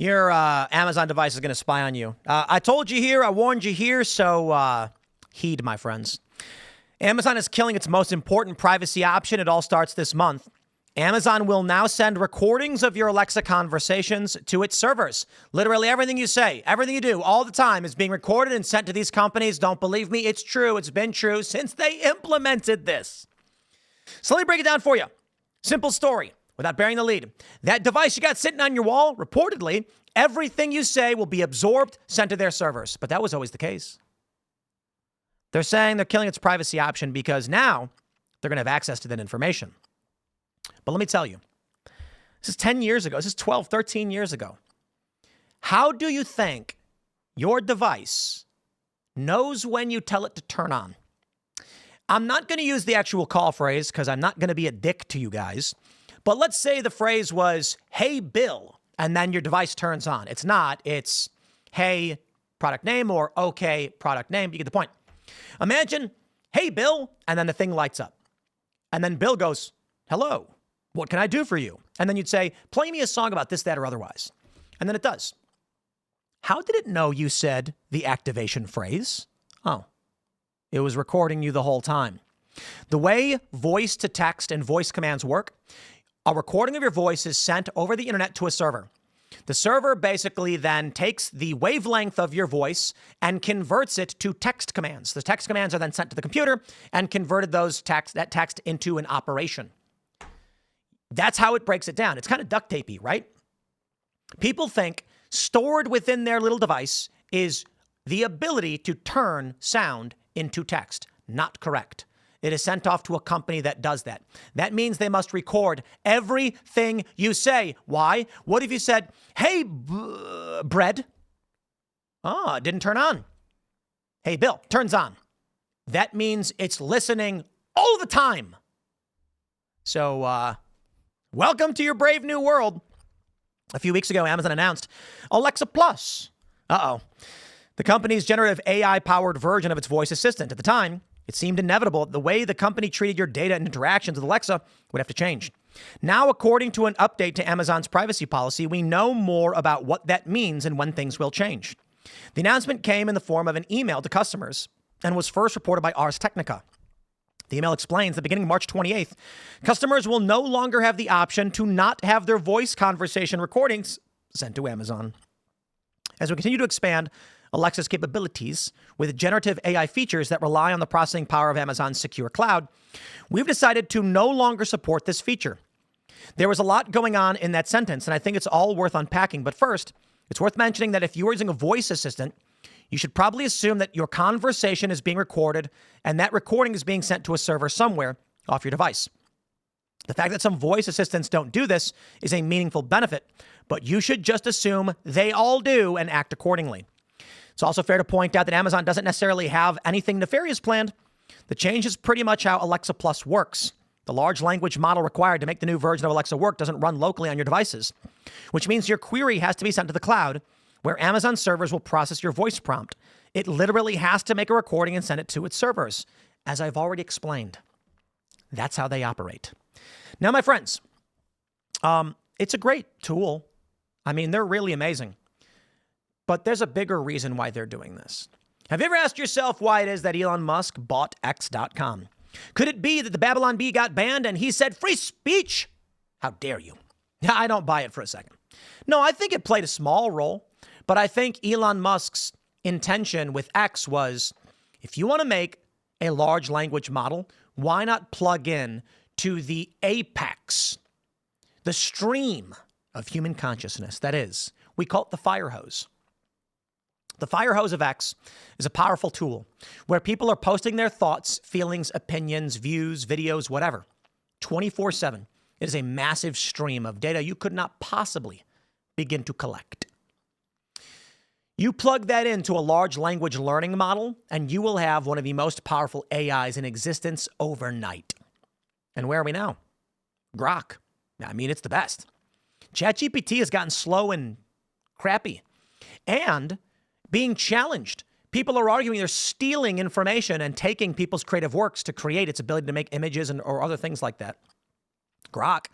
Your Amazon device is going to spy on you. I told you here, I warned you here, so heed, my friends. Amazon is killing its most important privacy option. It all starts this month. Amazon will now send recordings of your Alexa conversations to its servers. Literally everything you say, everything you do all the time is being recorded and sent to these companies. Don't believe me? It's true. It's been true since they implemented this. So let me break it down for you. Simple story. Without bearing the lead, that device you got sitting on your wall, reportedly, everything you say will be absorbed, sent to their servers. But that was always the case. They're saying they're killing its privacy option because now they're going to have access to that information. But let me tell you, this is 10 years ago. This is 12, 13 years ago. How do you think your device knows when you tell it to turn on? I'm not going to use the actual call phrase because I'm not going to be a dick to you guys. But let's say the phrase was, hey, Bill, and then your device turns on. It's not. It's, hey, product name, or okay, product name. You get the point. Imagine, hey, Bill, and then the thing lights up. And then Bill goes, hello, what can I do for you? And then you'd say, play me a song about this, that, or otherwise. And then it does. How did it know you said the activation phrase? Oh, it was recording you the whole time. The way voice to text and voice commands work, a recording of your voice is sent over the internet to a server. The server basically then takes the wavelength of your voice and converts it to text commands. The text commands are then sent to the computer and converted that text into an operation. That's how it breaks it down. It's kind of duct tapey, right? People think stored within their little device is the ability to turn sound into text. Not correct. It is sent off to a company that does that. That means they must record everything you say. Why? What if you said, hey, bread? Oh, it didn't turn on. Hey, Bill, turns on. That means it's listening all the time. So, welcome to your brave new world. A few weeks ago, Amazon announced Alexa Plus. The company's generative AI-powered version of its voice assistant. At the time, it seemed inevitable the way the company treated your data and interactions with Alexa would have to change. Now, according to an update to Amazon's privacy policy, we know more about what that means and when things will change. The announcement came in the form of an email to customers and was first reported by Ars Technica. The email explains that beginning March 28th, customers will no longer have the option to not have their voice conversation recordings sent to Amazon. As we continue to expand Alexa's capabilities with generative AI features that rely on the processing power of Amazon's secure cloud, we've decided to no longer support this feature. There was a lot going on in that sentence, and I think it's all worth unpacking. But first, it's worth mentioning that if you're using a voice assistant, you should probably assume that your conversation is being recorded and that recording is being sent to a server somewhere off your device. The fact that some voice assistants don't do this is a meaningful benefit, but you should just assume they all do and act accordingly. It's also fair to point out that Amazon doesn't necessarily have anything nefarious planned. The change is pretty much how Alexa Plus works. The large language model required to make the new version of Alexa work doesn't run locally on your devices, which means your query has to be sent to the cloud, where Amazon servers will process your voice prompt. It literally has to make a recording and send it to its servers, as I've already explained. That's how they operate. Now, my friends, it's a great tool. I mean, they're really amazing. But there's a bigger reason why they're doing this. Have you ever asked yourself why it is that Elon Musk bought X.com? Could it be that the Babylon Bee got banned and he said, free speech? How dare you? I don't buy it for a second. No, I think it played a small role, but I think Elon Musk's intention with X was, if you want to make a large language model, why not plug in to the apex, the stream of human consciousness? That is, we call it the fire hose. The fire hose of X is a powerful tool where people are posting their thoughts, feelings, opinions, views, videos, whatever, 24/7. It is a massive stream of data you could not possibly begin to collect. You plug that into a large language learning model, and you will have one of the most powerful AIs in existence overnight. And where are we now? Grok. I mean, it's the best. ChatGPT has gotten slow and crappy. And being challenged. People are arguing they're stealing information and taking people's creative works to create its ability to make images or other things like that. Grok.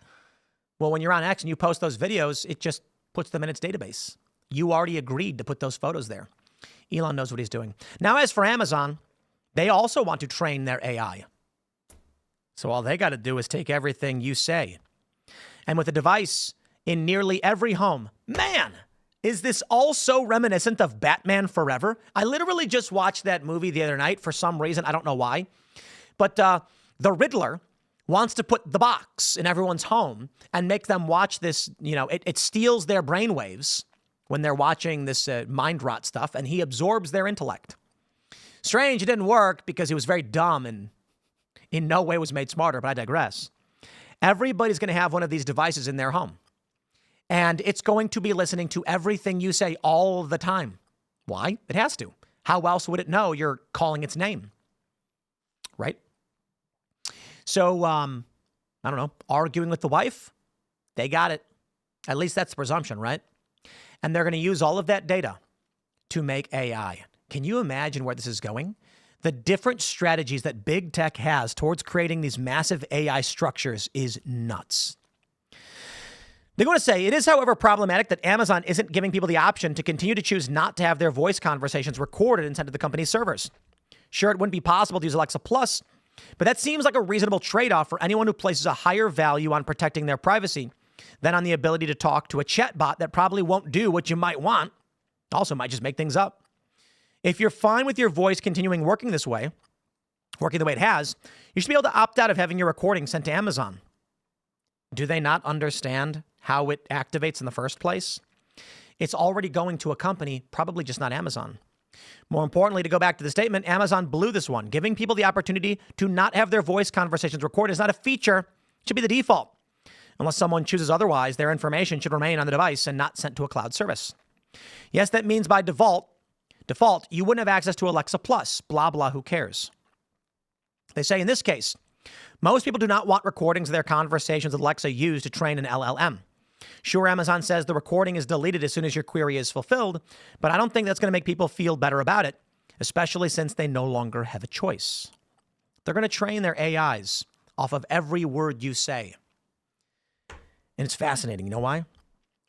Well, when you're on X and you post those videos, it just puts them in its database. You already agreed to put those photos there. Elon knows what he's doing. Now, as for Amazon, they also want to train their AI. So all they got to do is take everything you say. And with a device in nearly every home, man, is this also reminiscent of Batman Forever? I literally just watched that movie the other night for some reason. I don't know why. But the Riddler wants to put the box in everyone's home and make them watch this. You know, it steals their brainwaves when they're watching this mind rot stuff, and he absorbs their intellect. Strange, it didn't work because he was very dumb and in no way was made smarter, but I digress. Everybody's going to have one of these devices in their home, and it's going to be listening to everything you say all the time. Why? It has to. How else would it know you're calling its name? Right? So, I don't know, arguing with the wife, they got it. At least that's the presumption, right? And they're going to use all of that data to make AI. Can you imagine where this is going? The different strategies that big tech has towards creating these massive AI structures is nuts. They're going to say, it is, however, problematic that Amazon isn't giving people the option to continue to choose not to have their voice conversations recorded and sent to the company's servers. Sure, it wouldn't be possible to use Alexa Plus, but that seems like a reasonable trade-off for anyone who places a higher value on protecting their privacy than on the ability to talk to a chatbot that probably won't do what you might want. Also might just make things up. If you're fine with your voice continuing working the way it has, you should be able to opt out of having your recording sent to Amazon. Do they not understand how it activates in the first place? It's already going to a company, probably just not Amazon. More importantly, to go back to the statement, Amazon blew this one. Giving people the opportunity to not have their voice conversations recorded is not a feature. It should be the default. Unless someone chooses otherwise, their information should remain on the device and not sent to a cloud service. Yes, that means by default, you wouldn't have access to Alexa Plus. Blah, blah, who cares? They say in this case, most people do not want recordings of their conversations with Alexa used to train an LLM. Sure, Amazon says the recording is deleted as soon as your query is fulfilled, but I don't think that's going to make people feel better about it, especially since they no longer have a choice. They're going to train their AIs off of every word you say. And it's fascinating. You know why?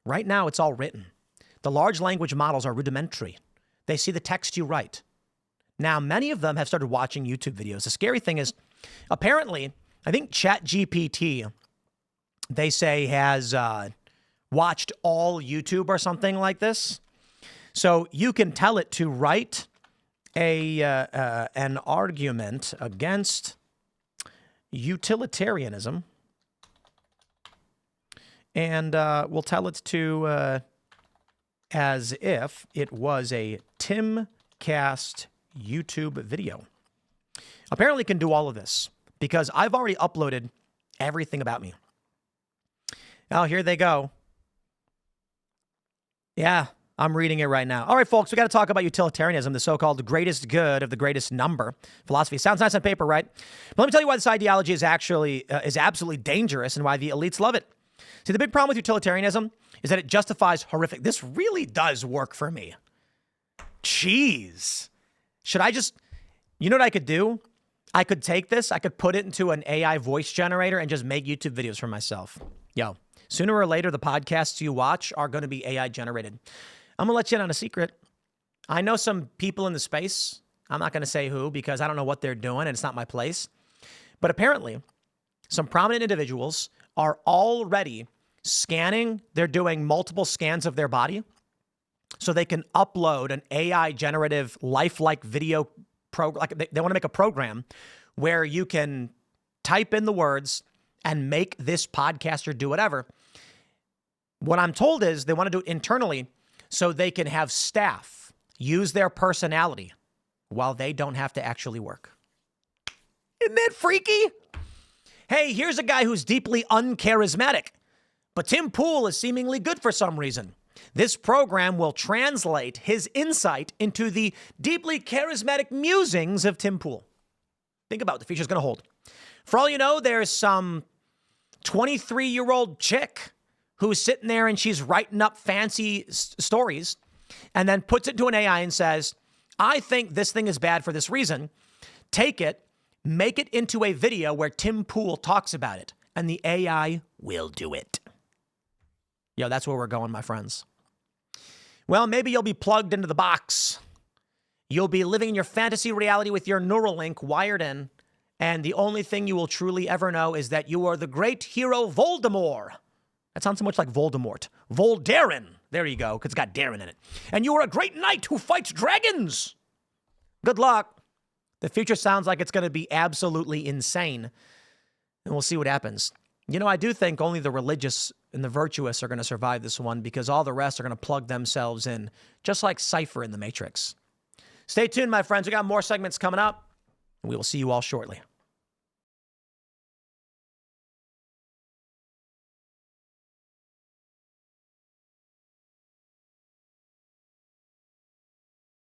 Right now, it's all written. The large language models are rudimentary. They see the text you write. Now, many of them have started watching YouTube videos. The scary thing is, apparently, I think ChatGPT, they say, has watched all YouTube or something like this. So you can tell it to write an argument against utilitarianism, and we'll tell it to as if it was a Timcast YouTube video. Apparently it can do all of this because I've already uploaded everything about me. Now, here they go. Yeah, I'm reading it right now. All right, folks, we got to talk about utilitarianism, the so-called greatest good of the greatest number philosophy. Sounds nice on paper, right? But let me tell you why this ideology is actually is absolutely dangerous and why the elites love it. See, the big problem with utilitarianism is that it justifies horrific. This really does work for me. Jeez. Should I just, you know what I could do? I could take this, I could put it into an AI voice generator and just make YouTube videos for myself. Yo, sooner or later, the podcasts you watch are going to be AI generated. I'm going to let you in on a secret. I know some people in the space. I'm not going to say who because I don't know what they're doing and it's not my place. But apparently, some prominent individuals are already scanning. They're doing multiple scans of their body so they can upload an AI generative lifelike video program. Like they want to make a program where you can type in the words and make this podcaster do whatever. What I'm told is they want to do it internally so they can have staff use their personality while they don't have to actually work. Isn't that freaky? Hey, here's a guy who's deeply uncharismatic, but Tim Pool is seemingly good for some reason. This program will translate his insight into the deeply charismatic musings of Tim Pool. Think about what the future's going to hold. For all you know, there's some 23-year-old chick who's sitting there and she's writing up fancy stories and then puts it to an AI and says, I think this thing is bad for this reason. Take it, make it into a video where Tim Pool talks about it, and the AI will do it. Yo, that's where we're going, my friends. Well, maybe you'll be plugged into the box. You'll be living in your fantasy reality with your Neuralink wired in, and the only thing you will truly ever know is that you are the great hero Voldemort. That sounds so much like Voldemort. Voldarin. There you go, because it's got Darren in it. And you are a great knight who fights dragons. Good luck. The future sounds like it's going to be absolutely insane, and we'll see what happens. You know, I do think only the religious and the virtuous are going to survive this one because all the rest are going to plug themselves in, just like Cypher in the Matrix. Stay tuned, my friends. We got more segments coming up, and we will see you all shortly.